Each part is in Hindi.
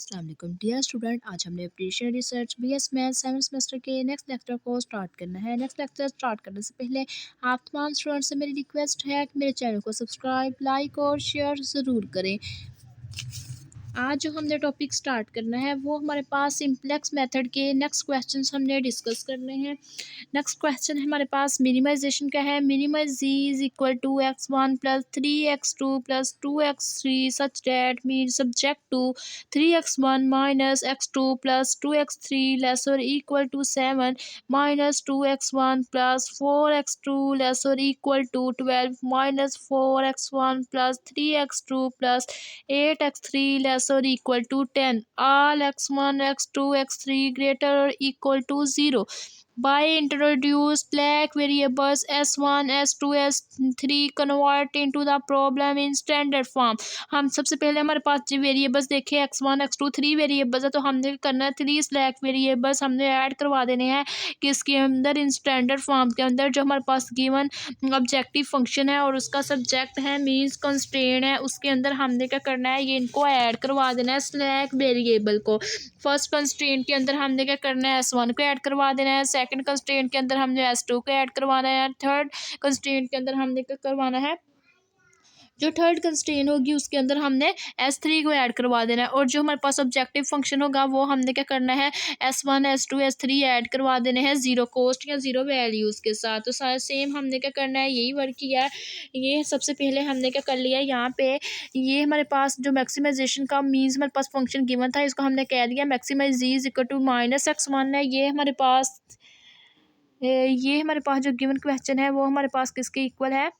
अस्सलाम वालेकुम डियर स्टूडेंट। आज हमने appreciate research BS math 7th semester के नेक्स्ट लेक्चर को स्टार्ट करना है। नेक्स्ट लेक्चर स्टार्ट करने से पहले आप तमाम स्टूडेंट से मेरी रिक्वेस्ट है कि मेरे चैनल को सब्सक्राइब, लाइक और शेयर ज़रूर करें। आज जो हमने टॉपिक स्टार्ट करना है वो हमारे पास सिंप्लेक्स मेथड के नेक्स्ट क्वेश्चंस हमने डिस्कस करने हैं। नेक्स्ट क्वेश्चन हमारे पास मिनिमाइजेशन का है। Minimize z is equal to x1 plus 3x2 plus 2x3 such that mean subject to 3x1 minus x2 plus 2x3 less और equal to 7 minus 2x1 plus 4x2 less और equal to 12 minus 4x1 plus 3x2 plus 8x3 less or equal to 10. All x1, x2, x3 greater or equal to 0. By introduce black variables s1, s2, s3 convert into the problem in standard form. हम सबसे पहले हमारे पास जो वेरिएबल्स देखे x1, x2, 3 वेरिएबल्स है, तो हमने करना है 3 स्लैक वेरिएबल्स हमने ऐड करवा देने हैं किसके अंदर, इन स्टैंडर्ड फॉर्म के अंदर। जो हमारे पास गिवन ऑब्जेक्टिव फंक्शन है और उसका सब्जेक्ट है मीन्स कंस्ट्रेंट है, उसके अंदर हमने क्या करना है, ये इनको ऐड करवा देना है स्लैक वेरिएबल को। फर्स्ट कंस्ट्रेंट के अंदर हमने क्या करना है, s1 को ऐड करवा देना है। सेकंड कंस्ट्रेंट के अंदर हमने s2 को ऐड करवाना है। थर्ड कंस्ट्रेंट के अंदर हमने क्या करवाना है, जो थर्ड कंस्ट्रेंट होगी उसके अंदर हमने s3 को ऐड करवा देना है। और जो हमारे पास ऑब्जेक्टिव फंक्शन होगा वो हमने क्या करना है, s1, s2, s3 ऐड करवा देने हैं ज़ीरो कॉस्ट या ज़ीरो वैल्यूज़ के साथ। तो सारा सेम हमने क्या करना है, यही वर्क किया है। ये सबसे पहले हमने क्या कर लिया है, यहाँ पे ये हमारे पास जो मैक्सिमाइजेशन का मीन्स हमारे पास फंक्शन गिवन था, इसको हमने कह दिया maximize z is equal to minus x1 है। ये हमारे पास जो गिवन क्वेश्चन है वो हमारे पास किसके इक्वल है,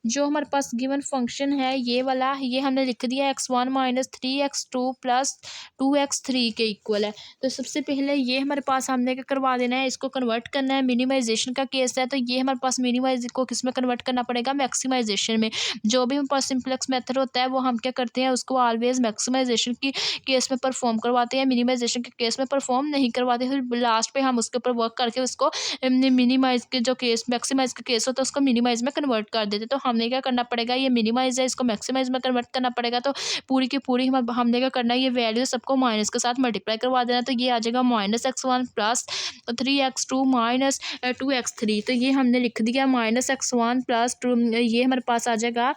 जो हमारे पास गिवन फंक्शन है ये वाला, ये हमने लिख दिया x1 minus 3x2 plus 2x3 के इक्वल है। तो सबसे पहले ये हमारे पास हमने क्या करवा देना है, इसको कन्वर्ट करना है। मिनिमाइजेशन का केस है तो ये हमारे पास मिनिमाइज को किस में कन्वर्ट करना पड़ेगा, मैक्सिमाइजेशन में। जो भी हमारे पास सिंप्लेक्स मेथड होता है वो हम क्या करते हैं, उसको ऑलवेज मैक्सिमाइजेशन की केस में परफॉर्म करवाते हैं, मिनिमाइजेशन के केस में परफॉर्म नहीं करवाते। फिर लास्ट पे हम उसके ऊपर वर्क करके उसको मिनिमाइज के जो केस मैक्सिमाइज का केस होता है उसको मिनिमाइज में कन्वर्ट कर देते। तो हमने क्या करना पड़ेगा, ये मिनिमाइज है इसको मैक्सिमाइज में कन्वर्ट करना पड़ेगा। तो पूरी की पूरी हमने क्या करना है, ये वैल्यू सबको माइनस के साथ मल्टीप्लाई करवा देना। तो ये आ जाएगा minus x1 plus 3x2 minus 2x3। तो ये हमने लिख दिया माइनस x1 प्लस 2, ये हमारे पास आ जाएगा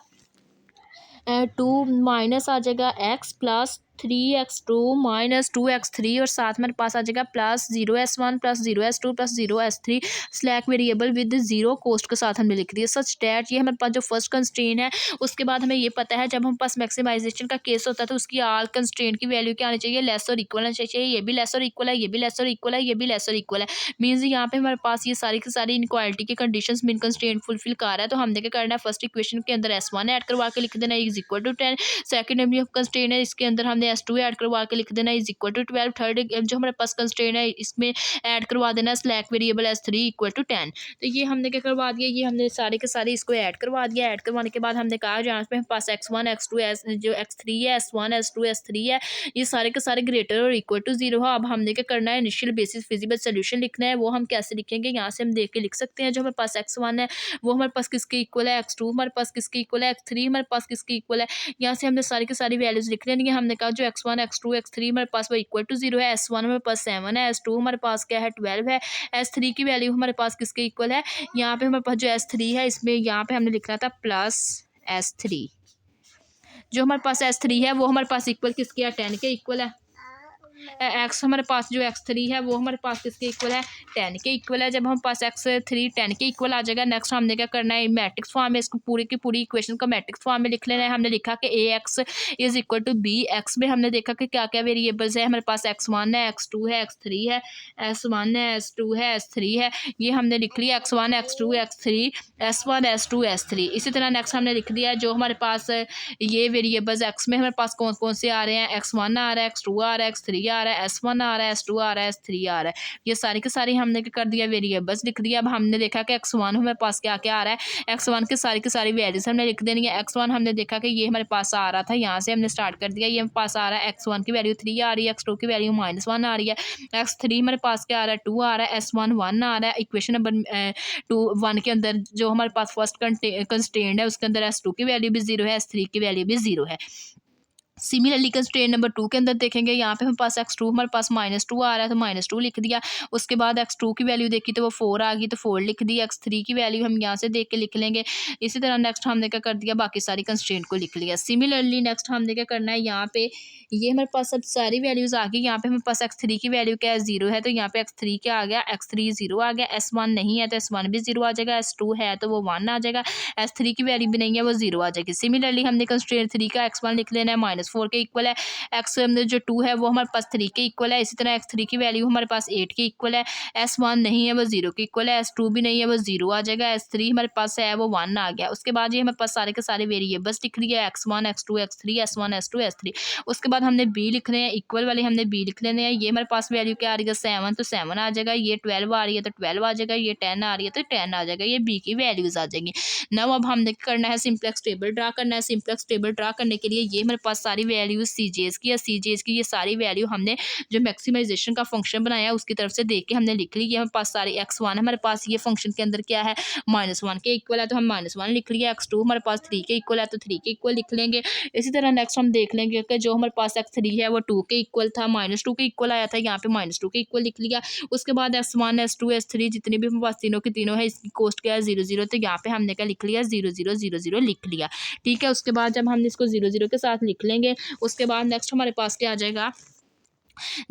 2 माइनस आ जाएगा x plus 3x2 minus 2x3 और साथ में हमारे पास आ जाएगा plus 0s1 plus 0s2 plus 0s3 slack variable with zero cost के साथ हमने लिख दिया सच डैट। ये हमारे पास जो फर्स्ट कंस्ट्रेंट है। उसके बाद हमें ये पता है जब हमारे पास मैक्सिमाइजेशन का केस होता है तो उसकी आल कंस्ट्रेंट की वैल्यू क्या आनी चाहिए, लेस और इक्वल आनी चाहिए। ये भी लेस और इक्वल है, ये भी लेस और इक्वल है, ये भी लेस और इक्वल है। मीन्स यहाँ पे हमारे पास ये सारी की सारी इनक्वालिटी की कंडीशंस मिन कंस्ट्रेंट फुलफिल कर रहा है। तो हमने क्या करना है, फर्स्ट इक्वेशन के अंदर s1 ऐड करवा के लिख देना is equal to 10। Second constraint है, इसके अंदर हमने s2 ऐड करवा के लिख देना इज इक्वल टू 12। थर्ड जो हमारे पास कंस्ट्रेंट है इसमें ऐड करवा देना slack variable s3 equal to 10। तो ये हमने क्या करवा दिया, ये हमने सारे के सारे इसको ऐड करवा दिया। ऐड करवाने के बाद हमने कहा जहाँ पे हमारे पास x1 x2 जो x3 है, s1 s2 s3 है, ये सारे के सारे ग्रेटर और इक्वल टू 0 है। अब हमने क्या करना है, इनिशियल बेसिस फिजिबल सोल्यूशन लिखना है। वो हम कैसे लिखेंगे, यहाँ से हम देख के लिख सकते हैं। जो हमारे पास x1 है वो हमारे पास किसके इक्वल है, x2 हमारे पास किसके इक्वल है, x3 हमारे पास किसके इक्वल है। यहाँ से हमने सारी की सारी वैल्यूज लिख लेनी है। हमने कहा जो x1 x2 x3 हमारे पास वो इक्वल टू 0 है, s1 हमारे पास 7 है, s2 हमारे पास क्या है 12 है, s3 की वैल्यू हमारे पास किसके इक्वल है, यहाँ पे हमारे पास जो s3 है इसमें यहाँ पे हमने लिखना था प्लस s3। जो हमारे पास s3 है वो हमारे पास इक्वल किसके है, 10 के इक्वल है। एक्स हमारे पास जो x3 है वो हमारे पास किसके इक्वल है, 10 के इक्वल है। जब हम पास x3 10 के इक्वल आ जाएगा, नेक्स्ट हमने क्या करना है, मैट्रिक्स फॉर्म में इसको पूरी की पूरी इक्वेशन को मैट्रिक्स फॉर्म में लिख लेना है। हमने लिखा कि ax is equal to b। X में हमने देखा कि क्या क्या वेरिएबल्स है, हमारे पास x1 है, x2 है, x3 है, s1 है, s2 है, s3 है। ये हमने लिख लिया x1 x2 x3 s1 s2 s3। इसी तरह नेक्स्ट हमने लिख दिया जो हमारे पास ये वेरिएबल्स x में हमारे पास कौन कौन से आ रहे हैं, x1 आ रहा है, x2 आ रहा है, x3 आ रहा है, s1 आ रहा है, s2 आ रहा है, s3 आ रहा है। ये सारी की सारी हमने क्या कर दिया, वेरिएबल्स लिख दिया। अब हमने देखा कि x1 हमारे पास क्या क्या आ रहा है, x1 की सारी वैल्यूज हमने लिख देनी है। x1 हमने देखा कि ये हमारे पास आ रहा था, यहाँ से हमने स्टार्ट कर दिया। ये हमारे पास आ रहा है x1 की वैल्यू 3 आ रही है, x2 की वैल्यू -1 आ रही है, x3 हमारे पास क्या आ रहा है 2 आ रहा है, s1 1 आ रहा है। इक्वेशन नंबर 1 के अंदर जो हमारे पास फर्स्ट कंस्ट्रेंट है उसके अंदर s2 की वैल्यू भी 0 है, s3 की वैल्यू भी 0 है। सिमिलरली कंस्ट्रेंट नंबर 2 के अंदर देखेंगे, यहाँ पे हमारे पास x2 हमारे पास -2 आ रहा है तो -2 लिख दिया। उसके बाद x2 की वैल्यू देखी तो वो 4 आ गई तो 4 लिख दी। x3 की वैल्यू हम यहाँ से देख के लिख लेंगे। इसी तरह नेक्स्ट हमने क्या कर दिया, बाकी सारी कंस्ट्रेंट को लिख लिया। सिमिलरली नेक्स्ट हमने क्या करना है, यहाँ पे ये हमारे पास सब सारी वैल्यूज आ गई। यहाँ पे हमारे पास x3 की वैल्यू क्या है, 0 है, तो यहाँ पे x3 क्या आ गया, x3 0 आ गया। s1 नहीं है तो s1 भी 0 आ जाएगा। s2 है तो वो 1 आ जाएगा। s3 की वैल्यू भी नहीं है, वो 0 आ जाएगी। सिमिलरली हमने कंस्ट्रेंट 3 का x1 लिख लेना है, -4 के इक्वल है। एक्स जो 2 है वो हमारे पास 3 के इक्वल है। इसी तरह x3 की वैल्यू हमारे पास 8 के इक्वल है। s1 नहीं है, वो 0 के इक्वल है। s2 भी नहीं है, वो 0 आ जाएगा। s3 हमारे पास है, वो 1 आ गया। उसके बाद ये हमारे पास सारे के सारे वेरिएबल्स लिख दिए, x1 x2 x3 s1 s2 s3। उसके बाद हमने b लिखने हैं, इक्वल वाले हमने b लिख लेने हैं। ये हमारे पास वैल्यू क्या आ रही है, 7 तो 7 आ जाएगा। ये 12 आ रही है तो 12 आ जाएगा। ये 10 आ रही है तो 10 आ जाएगा। ये b की वैल्यूज आ जाएंगी। नाउ अब हमने करना है सिंपलेक्स टेबल ड्रा करना है। सिंपलेक्स टेबल ड्रा करने के लिए ये हमारे पास सारी वैल्यूज सीजेस की है, सीजेस की ये सारी वैल्यू हमने जो मैक्सिमाइजेशन का फंक्शन बनाया है उसकी तरफ से देख के हमने लिख ली। ये हमारे पास सारे x1 हमारे पास ये फंक्शन के अंदर क्या है, -1 के इक्वल है तो हम -1 लिख लिया। x2 हमारे पास 3 के इक्वल है तो 3 के इक्वल लिख लेंगे। इसी तरह नेक्स्ट हम देख लेंगे कि जो हमारे पास x3 है वो 2 के इक्वल था, -2 के इक्वल आया था, यहाँ पे -2 के इक्वल लिख लिया। उसके बाद s1 s2 s3 जितने भी हमारे पास तीनों के तीनों है, इसकी कोस्ट क्या है 0 0, तो यहाँ पे हमने क्या लिख लिया 0 0 0 0 लिख लिया। ठीक है, उसके बाद जब हम इसको 0 0 के साथ लिख लेंगे, उसके बाद नेक्स्ट हमारे पास क्या आ जाएगा,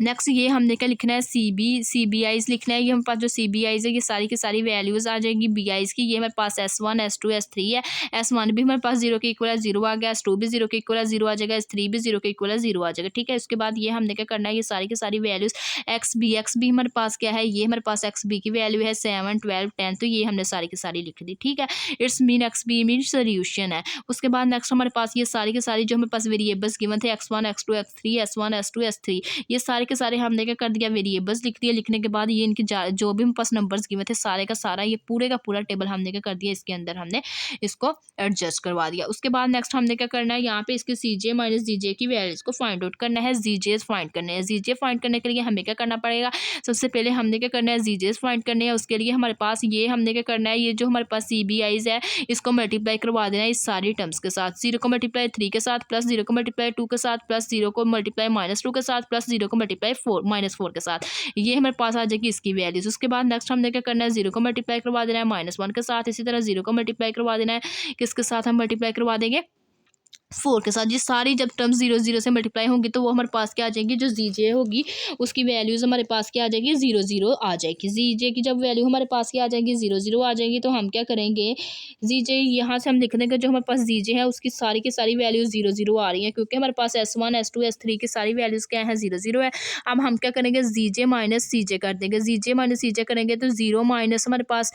नेक्स्ट ये हमने क्या लिखना है, सी बी आईज लिखना है। ये हमारे पास जो सी बी आईज है ये सारी की सारी वैल्यूज आ जाएंगी बी आईज की। ये हमारे पास s1 s2 s3 है। s1 भी हमारे पास 0 के इक्वल है, 0 आ गया। s2 भी 0 के इक्वल है, 0 आ जाएगा। s3 भी 0 के इक्वल है, 0 आ जाएगा। ठीक है, उसके बाद ये हमने क्या करना है, ये सारी की सारी वैल्यूज एक्स बी हमारे पास क्या है, ये हमारे पास एक्स बी की वैल्यू है 7 12 10, तो ये हमने सारी की सारी लिख दी। ठीक है, it's mean x b mean solution है। उसके बाद नेक्स्ट हमारे पास ये सारी की सारी जो हमारे पास वेरिएबल्स गिवन थे x1 x2 x3 s1 s2 s3, ये सारे के सारे हमने क्या कर दिया, वेरिएबल्स लिख दिया। लिखने के बाद ये इनके जो भी हमारे पास नंबर्स गिवन थे सारे का सारा ये पूरे का पूरा टेबल हमने क्या कर दिया, इसके अंदर हमने इसको एडजस्ट करवा दिया। उसके बाद नेक्स्ट हमने क्या करना है, यहाँ पे इसके सीजे माइनस जीजे की वैल्यूज को फाइंड आउट करना है, जीजेस फाइंड करने हैं। जीजे फाइंड करने के लिए हमें क्या करना पड़ेगा, सबसे पहले हमने क्या करना है, जीजेस फाइंड करने हैं। उसके लिए हमारे पास ये हमने क्या करना है, ये जो हमारे पास CBIs है इसको मल्टीप्लाई करवा देना है इस सारी टर्म्स के साथ। 0 को मल्टीप्लाई 3 के साथ, प्लस 0 को मल्टीप्लाई 2 के साथ, प्लस 0 को मल्टीप्लाई -2 के साथ, प्लस 0 को मल्टीप्लाई -4 के साथ। ये हमारे पास आ जाएगी इसकी वैल्यूज। उसके बाद नेक्स्ट हमने क्या करना है, 0 को मल्टीप्लाई करवा देना है -1 के साथ। इसी तरह 0 को मल्टीप्लाई करवा देना है किसके साथ, हम मल्टीप्लाई करवा देंगे 4 के साथ। ये सारी जब टर्म 0 0 से मल्टीप्लाई होंगी तो वो हमारे पास क्या आ जाएगी, जो जीजे होगी उसकी वैल्यूज हमारे पास क्या आ जाएगी, 0 0 आ जाएगी। जीजे की जब वैल्यू हमारे पास क्या आ जाएगी, 0 0 आ जाएगी, तो हम क्या करेंगे, जीजे यहाँ से हम लिख देंगे जो हमारे पास जीजे है उसकी सारी की सारी वैल्यूज 0 0 आ रही है, क्योंकि हमारे पास s1 s2 s3 की सारी वैल्यूज क्या है, 0 0 है। अब हम क्या करेंगे, जीजे माइनस सीजे कर देंगे। जीजे माइनस सीजे करेंगे तो 0 माइनस हमारे पास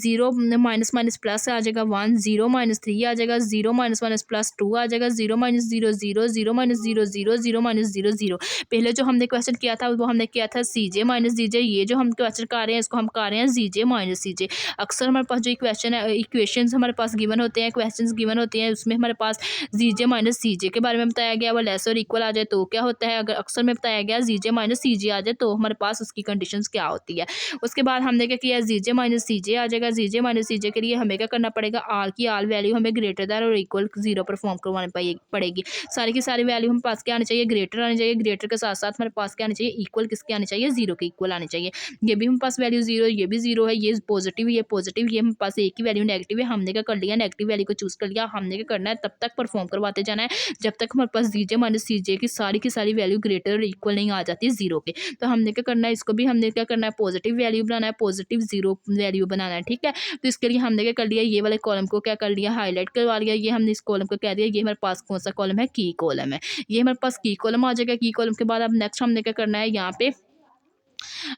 0 माइनस माइनस प्लस आ जाएगा 1, 0 माइनस 3 आ जाएगा, 0 माइनस माइनस प्लस 2 आ जाएगा, 0 माइनस 0 0 0 माइनस 0 0 0 माइनस 0 0। पहले जो हमने क्वेश्चन किया था वो हमने किया था सीजे माइनस जीजे। ये जो हम क्वेश्चन कर रहे हैं इसको हम कर रहे हैं जीजे माइनस सीजे। अक्सर हमारे पास जो इक्वेशन है, इक्वेशंस हमारे पास गिवन होते हैं, क्वेश्चंस गिवन होते हैं, उसमें हमारे पास जीजे माइनस सीजे के बारे में बताया गया, वो लेस और इक्वल आ जाए तो क्या होता है। अगर अक्सर में बताया गया जीजे माइनस सीजे आ जाए तो हमारे पास उसकी कंडीशंस क्या होती है। उसके बाद हमने क्या किया, जीजे माइनस सीजे आ जाएगा। जीजे माइनस सीजे के लिए हमें क्या करना पड़ेगा, आर की आल वैल्यू हमें ग्रेटर दैन और इक्वल 0 पर फॉर्म करवानी पड़ेगी। सारी की सारी वैल्यू हम पास क्या आनी चाहिए, ग्रेटर आनी चाहिए। ग्रेटर के साथ साथ हमारे पास क्या आनी चाहिए, इक्वल किसके आनी चाहिए, 0 के इक्वल आनी चाहिए। ये भी हमारे पास वैल्यू 0, ये भी 0 है, ये पॉजिटिव, ये पॉजिटिव, ये हमारे पास एक ही वैल्यू नेगेटिव है। हमने क्या कर लिया, नेगेटिव वैल्यू को चूज कर लिया। हमने क्या करना है, तब तक परफॉर्म करवाते जाना है जब तक हमारे पास जीजे माइनस सीजे की सारी वैल्यू ग्रेटर और इक्वल नहीं आ जाती 0 के। तो हमने क्या करना है, इसको भी हमने क्या करना है, पॉजिटिव वैल्यू बनाना है, पॉजिटिव 0 वैल्यू बनाना है। ठीक है, तो इसके लिए हमने क्या कर लिया, ये वाले कॉलम को क्या कर लिया, हाईलाइट करवा लिया। ये हमने इस कॉलम को कह दिया ये हमारे पास कौन सा कॉलम है, की कॉलम है। ये हमारे पास की कॉलम आ जाएगा। की कॉलम के बाद अब नेक्स्ट हमने क्या करना है, यहाँ पे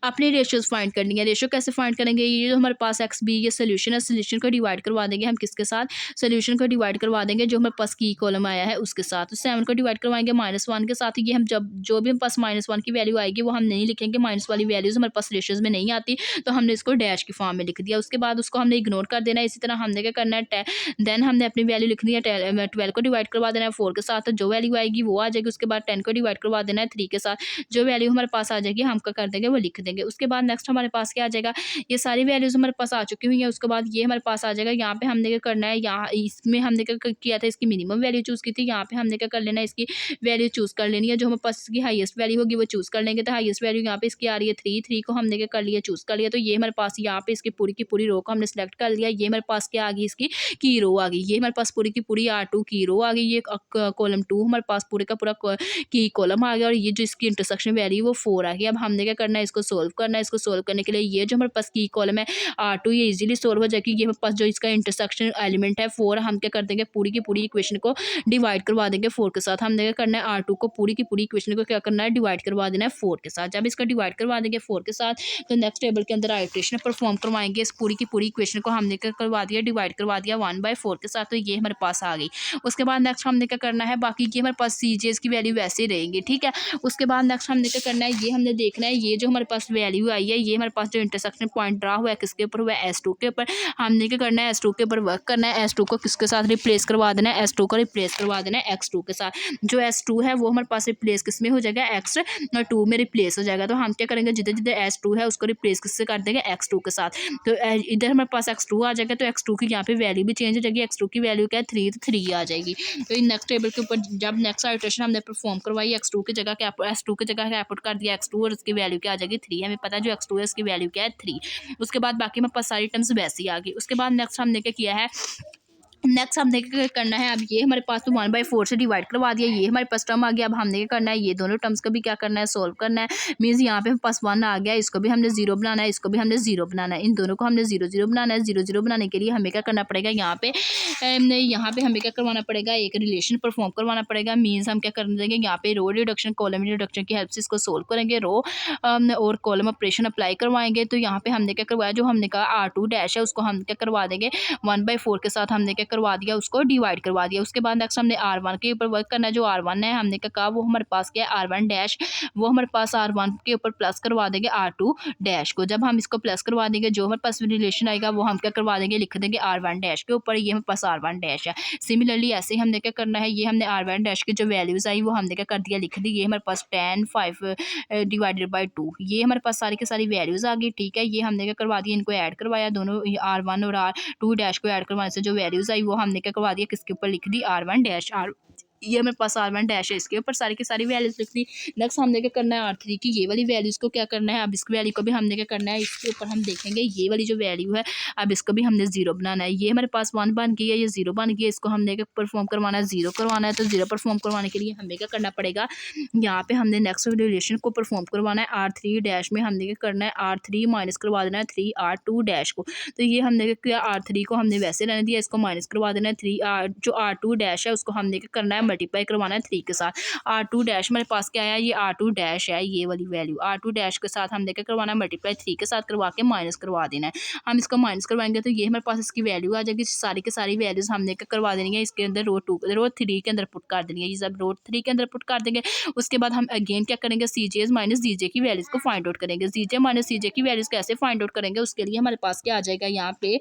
अपनी रेशियोज फाइंड करनी है। रेशियो कैसे फाइंड करेंगे, ये जो हमारे पास एक्स बी ये सोल्यूशन है, सोल्यूशन को डिवाइड करवा देंगे हम किसके साथ, सोल्यूशन को डिवाइड करवा देंगे जो हमारे पास की कॉलम आया है उसके साथ। तो 7 को डिवाइड करवाएंगे -1 के साथ। ये हम जब जो भी हमारे पास -1 की वैल्यू आएगी वो हम नहीं लिखेंगे, माइनस वाली वैल्यूज हमारे पास रेशियोज में नहीं आती, तो हमने इसको डैश की फॉर्म में लिख दिया। उसके बाद उसको हमने इग्नोर कर देना है। इसी तरह हमने क्या करना है, देन हमने अपनी वैल्यू लिखनी है 12 को डिवाइड करवा देना है 4 के साथ, तो जो वैल्यू आएगी वो आ जाएगी। उसके बाद 10 को डिवाइड करवा देना है 3 के साथ, जो वैल्यू हमारे पास आ जाएगी हम क्या कर देंगे वो लिख देंगे। उसके बाद नेक्स्ट हमारे पास क्या आ जाएगा, ये सारी वैल्यूज़ हमारे पास आ चुकी हुई हैं। उसके बाद ये हमारे पास आ जाएगा, यहाँ पे हमने क्या करना है, यहाँ इसमें हमने क्या किया था, इसकी मिनिमम वैल्यू चूज़ की थी, यहाँ पे हमने क्या कर लेना है, इसकी वैल्यू चूज़ कर लेनी है। जो हमारे पास इसकी हाईएस्ट वैल्यू होगी वो चूज़ कर लेंगे। तो हाईएस्ट वैल्यू यहाँ पे इसकी आ रही है 3, 3 को हमने क्या कर लिया, चूज़ कर लिया। तो ये हमारे पास यहाँ पे इसकी पूरी की पूरी रो को हमने सेलेक्ट कर लिया। ये हमारे पास क्या आ गई, इसकी की रो आ गई। ये हमारे पास पूरी की पूरी R2 की रो आ गई। ये कॉलम 2 हमारे पास पूरे का पूरा की कॉलम आ गया। और ये जो इसकी इंटरसेक्शन वैल्यू वो 4 आ गई। अब हमने क्या करना है, इसको सोल्व करना है। इसको सोल्व करने के लिए ये जो हमारे पास की कॉलम है R2 ये इजीली सोल्व हो जाएगी। ये हमारे पास जो इसका इंटरसेक्शन एलिमेंट है 4, हम क्या कर देंगे, पूरी की पूरी इक्वेशन को डिवाइड करवा देंगे 4 के साथ। हमने क्या करना है, R2 को पूरी की पूरी इक्वेशन को क्या करना है, डिवाइड करवा देना है 4 के साथ। जब इसका डिवाइड करवा देंगे 4 के साथ, तो नेक्स्ट टेबल के अंदर आइट्रेशन परफॉर्म करवाएंगे। इस पूरी की पूरी इक्वेशन को हमने क्या करवा दिया, डिवाइड करवा दिया 1/4 के साथ। तो ये हमारे पास आ गई। उसके बाद नेक्स्ट हमने क्या करना है, बाकी की हमारे पास CJs की वैल्यू वैसे ही रहेंगी, ठीक है। उसके बाद नेक्स्ट हमने क्या करना है, ये हमने देखना है, ये जो हमारे पास वैल्यू आई है, ये हमारे पास जो इंटरसेक्शन पॉइंट रहा हुआ है किसके ऊपर हुआ है, S2 के ऊपर। हमने क्या करना है, S2 के ऊपर वर्क करना है। S2 को किसके साथ रिप्लेस करवा देना है, S2 को रिप्लेस करवा देना है X2 के साथ। जो S2 है वो हमारे पास रिप्लेस किस में हो जाएगा, X2 में रिप्लेस हो जाएगा। तो हम क्या करेंगे, जिधर जिधर S2 है उसको रिप्लेस किससे कर देंगे, X2 के साथ। तो इधर हमारे पास X2 आ जाएगा। तो X2 की यहाँ पे वैल्यू भी चेंज हो जाएगी। X2 की वैल्यू क्या है, 3, तो 3 आ जाएगी। तो नेक्स्ट टेबल के ऊपर जब नेक्स्ट आइट्रेशन हमने परफॉर्म करवाई, X2 की जगह क्या, S2 की जगह क्या पुट कर दिया X2, और उसकी वैल्यू क्या आ जाएगी 3। हमें पता है जो X2 है उसकी वैल्यू क्या है 3। उसके बाद बाकी हमारे पास सारी टर्म्स वैसी आ गई। उसके बाद नेक्स्ट हमने क्या किया है, नेक्स्ट हमने क्या करना है, अब ये हमारे पास तो 1/4 से डिवाइड करवा दिया, ये हमारे पास टर्म आ गया। अब हमने क्या करना है, ये दोनों टर्म्स को भी क्या करना है, सोल्व करना है। मीन्स यहाँ पे पास 1 आ गया, इसको भी हमने 0 बनाना है, इसको भी हमने 0 बनाना है। इन दोनों को हमने 0, 0 बनाना है। 0, 0 बनाने के लिए हमें क्या करना पड़ेगा, यहाँ पे हमें क्या करवाना पड़ेगा, एक रिलेशन परफॉर्म करवाना पड़ेगा। मीन्स हम क्या कर देंगे, यहाँ पे रो रिडक्शन कॉलम रिडक्शन की हेल्प से इसको सोल्व करेंगे। रो और कॉलम ऑपरेशन अप्लाई करवाएंगे। तो यहाँ पे हमने क्या करवाया, जो हमने कहा R2 डैश है उसको हम क्या करवा देंगे 1/4 के साथ। हमने क्या करवा दिया, उसको डिवाइड करवा दिया। उसके बाद नेक्स्ट हमने R1 के ऊपर वर्क करना है। जो R1 है हमने क्या कहा, वो हमारे पास क्या है R1 डैश, वो हमारे पास R1 के ऊपर प्लस करवा देंगे R2 डैश को। जब हम इसको प्लस करवा देंगे, जो हमारे पास रिलेशन आएगा वो हम क्या करवा देंगे, लिख देंगे R1 डैश के ऊपर। ये हमारे पास R1 डैश है। सिमिलरली ऐसे ही हमने क्या करना है, ये हमने R1 डैश की जो वैल्यूज आई वो हमने क्या कर दिया, लिख दी। ये हमारे पास 10, 5 डिवाइडेड बाई 2, ये हमारे पास सारी की सारी वैल्यूज आ गई, ठीक है। ये हमने क्या करवा दिया, इनको ऐड करवाया, दोनों R1 और R2 डैश को ऐड करवाने से जो वैल्यूज आई वो हमने क्या करवा दिया, किसके ऊपर लिख दी, R1 डैश। ये हमारे पास R1 डैश है, इसके ऊपर सारी की सारी वैल्यूज लिख दी। नेक्स्ट हमने क्या करना है, R3 की ये वाली वैल्यूज को क्या करना है, अब इसकी वैल्यू को भी हमने क्या करना है, इसके ऊपर हम देखेंगे ये वाली जो वैल्यू है, अब इसको भी हमने 0 बनाना है। ये हमारे पास 1 बन गई है, ये 0 बन गई है, इसको हमने क्या परफॉर्म करवाना है, 0 करवाना है। तो 0 परफॉर्म करवाने के लिए हमें क्या करना पड़ेगा, यहाँ पे हमने नेक्स्ट रिलेशन को परफॉर्म करवाना है। R3 डैश में हमने क्या करना है, R3 माइनस करवा देना है 3R2 डैश को। तो ये हमने क्या किया, R3 को हमने वैसे रहने दिया, इसको माइनस करवा देना है। जो R2 डैश है उसको हमने क्या करना है, मल्टीप्लाई करवाना है 3 के साथ। R2 डैश मेरे पास क्या है, ये R2 डैश है, ये वाली वैल्यू R2 डैश के साथ हमने क्या करवाना है, मल्टीप्लाई 3 के साथ करवा के माइनस करवा देना है। हम इसको माइनस करवाएंगे तो ये हमारे पास इसकी वैल्यू आ जाएगी। सारी की सारी वैल्यूज हमने क्या करवा देनी है, इसके अंदर रो 3 के अंदर पुट कर देनी है। ये सब रो 3 के अंदर पुट कर देंगे। उसके बाद हम अगेन क्या करेंगे, CJs माइनस DJ की वैल्यूज को फाइंड आउट करेंगे। CJ माइनस CJ की वैल्यूज कैसे फाइंड आउट करेंगे, उसके लिए हमारे पास क्या आ जाएगा, यहाँ पे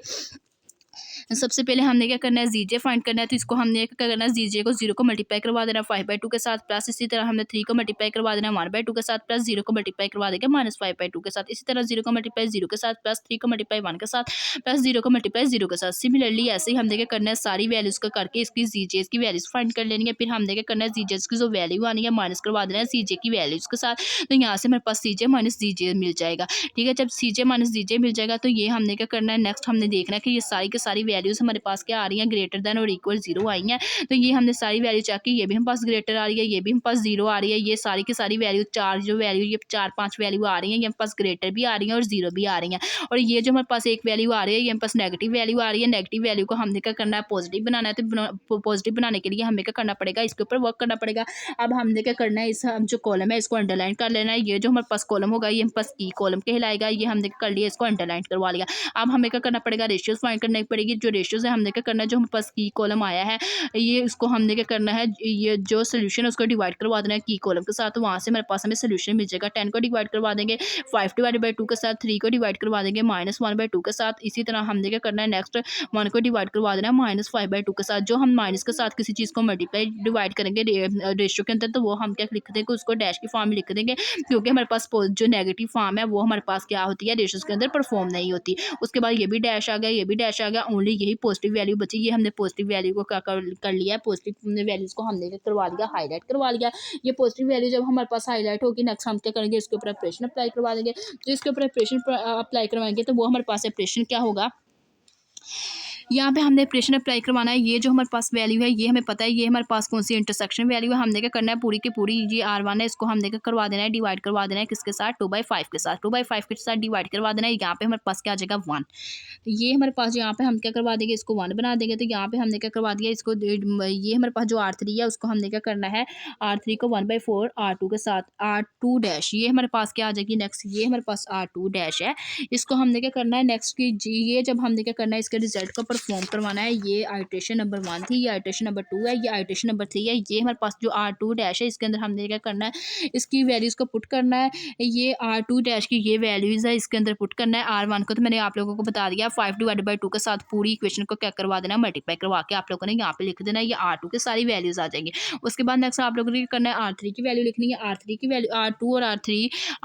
सबसे पहले हमने क्या करना है, जीजे फाइंड करना है। तो इसको हमने क्या करना है, जीजे को 0 को मल्टीप्लाई करवा देना 5/2 के साथ, प्लस इसी तरह हमने 3 को मल्टीप्लाई करवा देना 1/2 के साथ, प्लस 0 को मल्टीप्लाई करवा देंगे -5/2 के साथ। इसी तरह 0 को मल्टीप्लाई 0 के साथ, प्लस 3 को मल्टीप्लाई 1 के साथ, प्लस 0 को मल्टीप्लाई 0 के साथ। सिमिलरली ऐसे ही हमने क्या करना है, सारी वैल्यूज को करके इसकी जीजेस की वैल्यूज फाइंड कर लेनी है। फिर हमने क्या करना है, जीजेस की जो वैल्यू आनी है माइनस करवा देना है सीजे की वैल्यूज के साथ। तो यहाँ से हमारे पास CJ माइनस DJ मिल जाएगा, ठीक है। जब CJ माइनस DJ मिल जाएगा तो ये हमने क्या करना है, नेक्स्ट हमने देखना है कि ये सारी की सारी वैल्यूज हमारे पास क्या आ रही हैं, ग्रेटर देन और इक्वल 0 आई हैं। तो ये हमने सारी वैल्यू चेक की, ये भी हम पास ग्रेटर आ रही है, ये भी हम पास 0 आ रही है। ये सारी की सारी वैल्यू ये 4-5 वैल्यू आ रही हैं, ये हम पास ग्रेटर भी आ रही हैं और 0 भी आ रही हैं। और ये जो हमारे पास एक वैल्यू आ रही है, ये हम पास नेगेटिव वैल्यू आ रही है। नेगेटिव वैल्यू को हमने क्या करना है, पॉजिटिव बनाना है। तो पॉजिटिव बनाने के लिए हमें क्या करना पड़ेगा, इसके ऊपर वर्क करना पड़ेगा। अब हमने क्या करना है, इस जो कॉलम है इसको अंडरलाइन कर लेना है। ये जो हमारे पास कॉलम होगा ये हम पास ई कॉलम कहलाएगा। ये हमने कर लिया, इसको अंडरलाइन करवा लिया। अब हमें क्या करना पड़ेगा, रेशियोज फाइंड करने पड़ेगी। जो रेशियोज है हमने क्या करना है, जो हमारे पास की कॉलम आया है ये उसको हमने क्या करना है, ये जो सोल्यूशन है उसको डिवाइड करवा देना है की कॉलम के साथ। तो वहाँ से हमारे पास हमें सोल्यूशन मिल जाएगा। 10 को डिवाइड करवा देंगे 5 डिवाइड बाई 2 के साथ, 3 को डिवाइड करवा देंगे -1/2 के साथ। इसी तरह हमने क्या करना है नेक्स्ट 1 को डिवाइड करवा देना है -5/2 के साथ। जो हम माइनस के साथ किसी चीज़ को मल्टीप्लाई डिवाइड करेंगे रेशियो के अंदर, तो वो हम क्या लिख देंगे, उसको डैश की फॉर्म में लिख देंगे, क्योंकि हमारे पास जो नेगेटिव फॉर्म है वो हमारे पास क्या होती है, रेशियोज के अंदर परफॉर्म नहीं होती। उसके बाद ये भी डैश आ गया, ये भी डैश आ गया, ओनली यही पॉजिटिव वैल्यू बची। ये हमने पॉजिटिव वैल्यू को क्या कर लिया है, पॉजिटिव वैल्यूज को हमने क्या करवा लिया, हाईलाइट करवा लिया। ये पॉजिटिव वैल्यू जब हमारे पास हाईलाइट होगी, नेक्स्ट हम क्या करेंगे, इसके ऊपर ऑपरेशन अप्लाई करवा देंगे। जो इसके ऊपर ऑपरेशन अप्लाई करवाएंगे तो वो हमारे पास ऑपरेशन क्या होगा, यहाँ पे हमने ऑपरेशन अप्लाई करवाना है। ये जो हमारे पास वैल्यू है ये हमें पता है, ये हमारे पास कौन सी इंटरसेक्शन वैल्यू है। हमने क्या करना है, पूरी की पूरी ये R1 है, इसको हमने क्या करवा देना है, डिवाइड करवा देना है किसके साथ, 2/5 के साथ। 2/5 के साथ डिवाइड करवा देना है। यहाँ पे हमारे पास क्या आ जाएगा 1। तो ये हमारे पास यहाँ पे हम क्या करवा देंगे, इसको 1 बना देंगे। तो यहाँ पे हमने क्या करवा दिया, इसको ये हमारे पास जो R3 है उसको हमने क्या करना है, R3 को 1/4 R2 के साथ, R2 डैश, ये हमारे पास क्या आ जाएगी नेक्स्ट, ये हमारे पास R2 डैश है। इसको हमने क्या करना है नेक्स्ट की ये जब हमने क्या करना है, इसके रिजल्ट को परफॉर्म करवाना है। ये आइट्रेशन नंबर 1 थी, ये आइट्रेशन नंबर 2 है, ये आइट्रेशन नंबर 3 है। ये हमारे पास जो R2 डैश है इसके अंदर हमने क्या करना है, इसकी वैल्यूज़ को पुट करना है। ये R2 डैश की ये वैल्यूज़ है इसके अंदर पुट करना है। R1 को तो मैंने आप लोगों को बता दिया, 5 डिवाइडेड बाई 2 के साथ पूरी इक्वेशन को क्या करवा देना, मल्टीप्लाई करवा के आप लोगों ने यहाँ पे लिख देना है। ये R2 की सारी वैल्यूज़ आ जाएंगी। उसके बाद नेक्स्ट आप लोगों ने क्या करना है, R3 की वैल्यू लिखनी है। R3 की वैल्यू, R2 और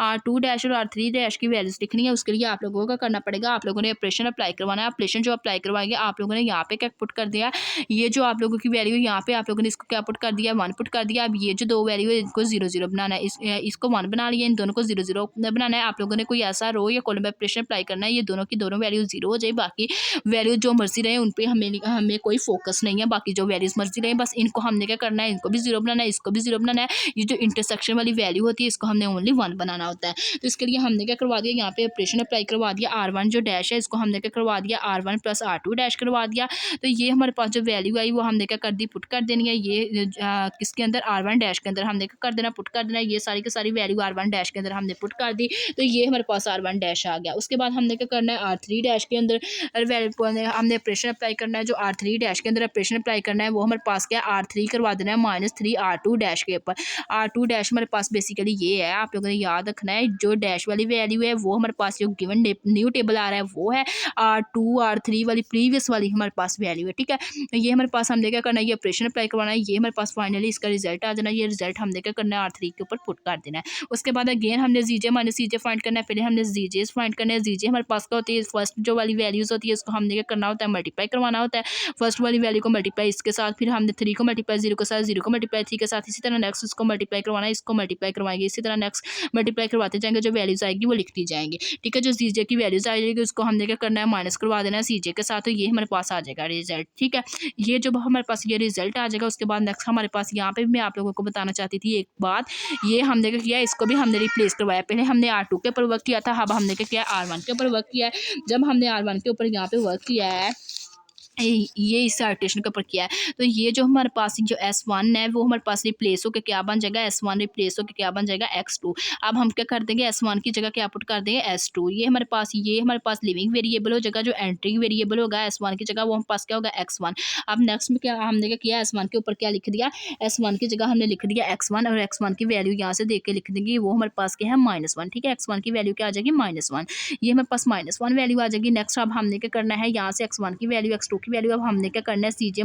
R2 डैश और R3 डैश की वैल्यूज़ लिखनी है। उसके लिए आप लोगों को करना पड़ेगा, आप लोगों ने ऑपरेशन अप्लाई करवाना है। ऑपरेशन जो अप्लाई करवाएंगे आप लोगों ने यहाँ पे क्या पुट कर दिया, ये जो आप लोगों की वैल्यू यहाँ पे आप लोगों ने इसको क्या पुट कर दिया, 1 पुट कर दिया। अब ये जो 2 वैल्यू है इनको 0 0 बनाना है, इसको 1 बना लिया, इन दोनों को 0 0 बनाना है। आप लोगों ने कोई ऐसा रो या कॉलम ऑपरेशन अप्लाई करना है, ये दोनों की दोनों वैल्यू 0 हो जाए। बाकी वैल्यू जो मर्जी रहे उन पर हमें कोई फोकस नहीं है। बाकी जो वैल्यूज मर्जी रहे बस इनको हमने क्या करना है, इनको भी 0 बनाना है, इसको भी 0 बनाना है। ये जो इंटरसेक्शन वाली वैल्यू होती है इसको हमने ओनली 1 बनाना होता है। तो इसके लिए हमने क्या करवा दिया, यहाँ पे ऑपरेशन अप्लाई करवा दिया। R1 जो डैश है इसको हमने क्या करवा दिया, R1 प्लस R2 डैश करवा दिया। तो ये हमारे पास जो वैल्यू आई वो हमने क्या कर दी, पुट कर देनी है। ये किसके अंदर, R1 डैश के अंदर हमने क्या कर देना, पुट कर देना। ये सारी की सारी वैल्यू R1 डैश के अंदर हमने पुट कर दी। तो ये हमारे पास R1 डैश आ गया। उसके बाद हमने क्या करना है, R3 डैश के अंदर हमने ऑपरेशन अप्लाई करना है। जो R3 डैश के अंदर ऑपरेशन अप्लाई करना है वो हमारे पास क्या है, R3 करवा देना है -3 R2 डैश के ऊपर। R2 डैश हमारे पास बेसिकली ये है, आप लोगों ने याद रखना है। जो डैश वाली वैल्यू है वो हमारे पास जो गिवन न्यू टेबल आ रहा है वो है R2 R3 वाली प्रीवियस वाली हमारे पास वैल्यू है, ठीक है। ये हमारे पास हमने क्या करना है, ये ऑपरेशन अप्लाई करवाना है। ये हमारे पास फाइनली इसका रिजल्ट आ जाना है। ये रिजल्ट हमने क्या करना है, R3 के ऊपर पुट कर देना है। उसके बाद अगेन हमने जीजे माइनस सीजे फाइंड करना है। पहले हमने जीजेस फाइंड करना है। जीजे हमारे पास क्या होती है, फर्स्ट जो वाली वैल्यूज होती है उसको हमने क्या करना होता है, मल्टीप्लाई करवाना होता है। फर्स्ट वाली वैल्यू को मल्टीप्लाई इसके साथ, फिर हमने 3 को मल्टीप्लाई 0 के साथ, 0 को मल्टीप्लाई 3 के साथ। इसी तरह नेक्स्ट इसको मल्टीप्लाई करवाना है, इसको मल्टीप्लाई करवाएंगे। इसी तरह नेक्स्ट मल्टीप्लाई करवाते जाएंगे, जो वैल्यूज आएगी वो लिखती जाएंगी, ठीक है। जो सीजे की वैल्यूज आएगी उसको हमने क्या करना है, माइनस करवा देना है सीजे के साथ। तो ये हमारे पास आ जाएगा रिजल्ट, ठीक है। ये जब हमारे पास ये रिजल्ट आ जाएगा उसके बाद नेक्स्ट हमारे पास यहाँ पे मैं आप लोगों को बताना चाहती थी एक बात, ये हमने क्या किया, इसको भी हमने रिप्लेस करवाया। पहले हमने R2 के ऊपर वर्क किया था, अब हमने क्या किया, R1 के ऊपर वर्क किया है। जब हमने R1 के ऊपर यहाँ पे वर्क किया है, ये इस आर्टेशन के ऊपर किया है, तो ये जो हमारे पास जो S1 है वो हमारे पास रिप्लेस होकर क्या बन जाएगा, S1 रिप्लेस होकर क्या बन जाएगा, X2। अब हम क्या कर देंगे, S1 की जगह क्या पुट कर देंगे, S2। ये हमारे पास लिविंग वेरिएबल हो जाएगा। जो एंट्री वेरिएबल होगा S1 की जगह वो हमारे पास क्या होगा, X1। अब नेक्स्ट में क्या हमने क्या किया, S1 के ऊपर क्या लिख दिया, S1 की जगह हमने लिख दिया X1, और X1 की वैल्यू यहाँ से देख के लिख देंगे, वो हमारे पास क्या है, -1, ठीक है। X1 की वैल्यू क्या आ जाएगी, -1। ये हमारे पास -1 वैल्यू आ जाएगी। नेक्स्ट अब हमने क्या करना है, यहाँ से X1 की वैल्यू, X2 की वैल्यू, अब हमने क्या करना है, सीजे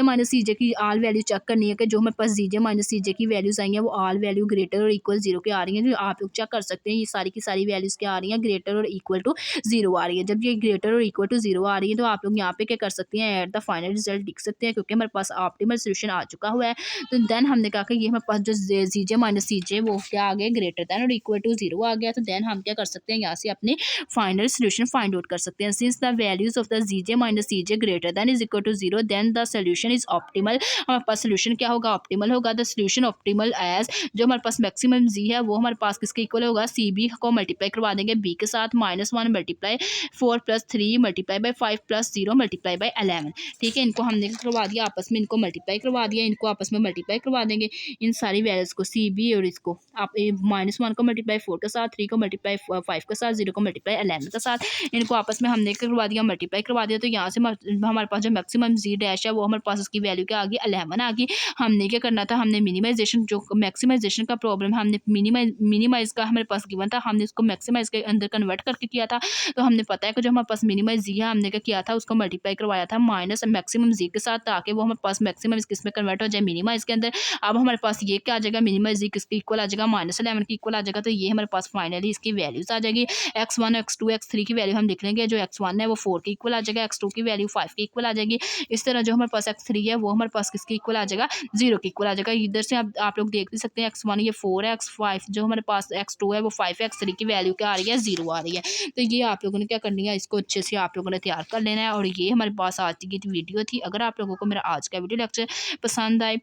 माइनस सीजे की आल वैल्यू चेक करनी है कि जो हमारे पास सीजे माइनस सीजे की वैल्यूज आई हैं वो आल वैल्यू ग्रेटर और इक्वल 0 के आ रही हैं। जो आप लोग चेक कर सकते हैं, ये सारी की सारी वैल्यूज क्या आ रही हैं, ग्रेटर और इक्वल टू 0 आ रही है। जब ये ग्रेटर और इक्वल टू 0 आ रही है तो आप लोग यहाँ पे क्या कर सकते हैं, एट द फाइनल रिजल्ट लिख सकते हैं, क्योंकि हमारे पास ऑप्टिमल सोल्यूशन आ चुका हुआ है। तो देन हमने कहा कि ये हमारे पास जो सीजे माइनस सीजे वो क्या आ गया, ग्रेटर दैन और इक्वल टू 0 आ गया। तो देन हम क्या कर सकते हैं, यहाँ से अपने फाइनल सोल्यूशन फाइंड आउट कर सकते हैं। Since the values of the CJ minus C J greater than is equal to 0 then the solution is optimal. हमारे पास सोल्यूशन क्या होगा, ऑप्टिमल होगा। द सोल्यूशन ऑप्टिमल एज, जो हमारे पास मैक्सिमम जी है वो हमारे पास किसके इक्वल होगा, सी बी को मल्टीप्लाई करवा देंगे बी के साथ, -1 multiply 4 + 3 multiply by 5 + 0 multiply by 11। ठीक है, इनको हमने करवा दिया आपस में, इनको मल्टीप्लाई करवा दिया, इनको आपस में मल्टीप्लाई करवा देंगे इन सारी वैल्यूज को, सी बी और इसको आप -1 को मल्टीप्लाई 4 के साथ, 3 को मल्टीप्लाई 5 के साथ, 0 को मल्टीप्लाई 11 के साथ, इनको आपस में हमने करवा दिया, मल्टीप्लाई करवा दिया। तो यहाँ से हमारे पास जो मैक्सिमम जी डैश है वो हमारे पास उसकी वैल्यू क्या आ गई, 11 आ गई। हमने क्या करना था, हमने मिनिमाइजेशन, जो मैक्सिमाइजेशन का प्रॉब्लम है, हमने मिनिमाइज का हमारे पास गिवन था, हमने उसको मैक्सिमाइज के अंदर कन्वर्ट करके किया था। तो हमने पता है कि जो हमारे पास मिनिमाइज जी है, हमने क्या किया था, उसको मल्टीप्लाई करवाया था माइनस मैक्सिमम जी के साथ, ताकि वो हमारे पास मैक्सिमम किस में कन्वर्ट हो जाए, मिनिमाइज के अंदर। अब हमारे पास ये क्या आ जाएगा, मिनिमाइज जी किसके इक्वल आ जाएगा, -11 के इक्वल आ जाएगा। तो ये हमारे पास फाइनली इसकी वैल्यूज आ जाएगी। x1 x2 x3 की वैल्यू हम लिख लेंगे। जो x1 है वो 4 के इक्वल आ जाएगा, x2 की वैल्यू 5 के इक्वल आ जाएगी। इस तरह जो हमारे पास x3 है वो हमारे पास किसके इक्वल आ जाएगा, 0 के इक्वल आ जाएगा। इधर से आप लोग देख भी सकते हैं, x1 ये 4 है, x5 जो हमारे पास x2 है वो 5 है, x3 की वैल्यू क्या आ रही है, 0 आ रही है। तो ये आप लोगों ने क्या करनी है, इसको अच्छे से आप लोगों ने तैयार कर लेना है। और ये हमारे पास आज की वीडियो थी। अगर आप लोगों को मेरा आज का वीडियो लेक्चर पसंद आए,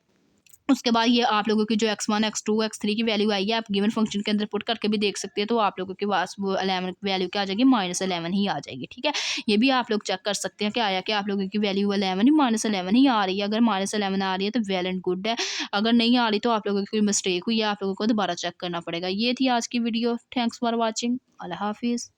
उसके बाद ये आप लोगों की जो x1 x2 x3 की वैल्यू आई है, आप गिवन फंक्शन के अंदर पुट करके भी देख सकते हैं। तो आप लोगों के पास वो 11 वैल्यू क्या आ जाएगी, -11 ही आ जाएगी। ठीक है, ये भी आप लोग चेक कर सकते हैं कि आया कि आप लोगों की वैल्यू 11 ही -11 ही आ रही है। अगर -11 आ रही है तो वेल एंड गुड है, अगर नहीं आ रही तो आप लोगों की मिस्टेक हुई है, आप लोगों को दोबारा चेक करना पड़ेगा। ये थी आज की वीडियो। Thanks for watching. अल्लाह हाफिज़।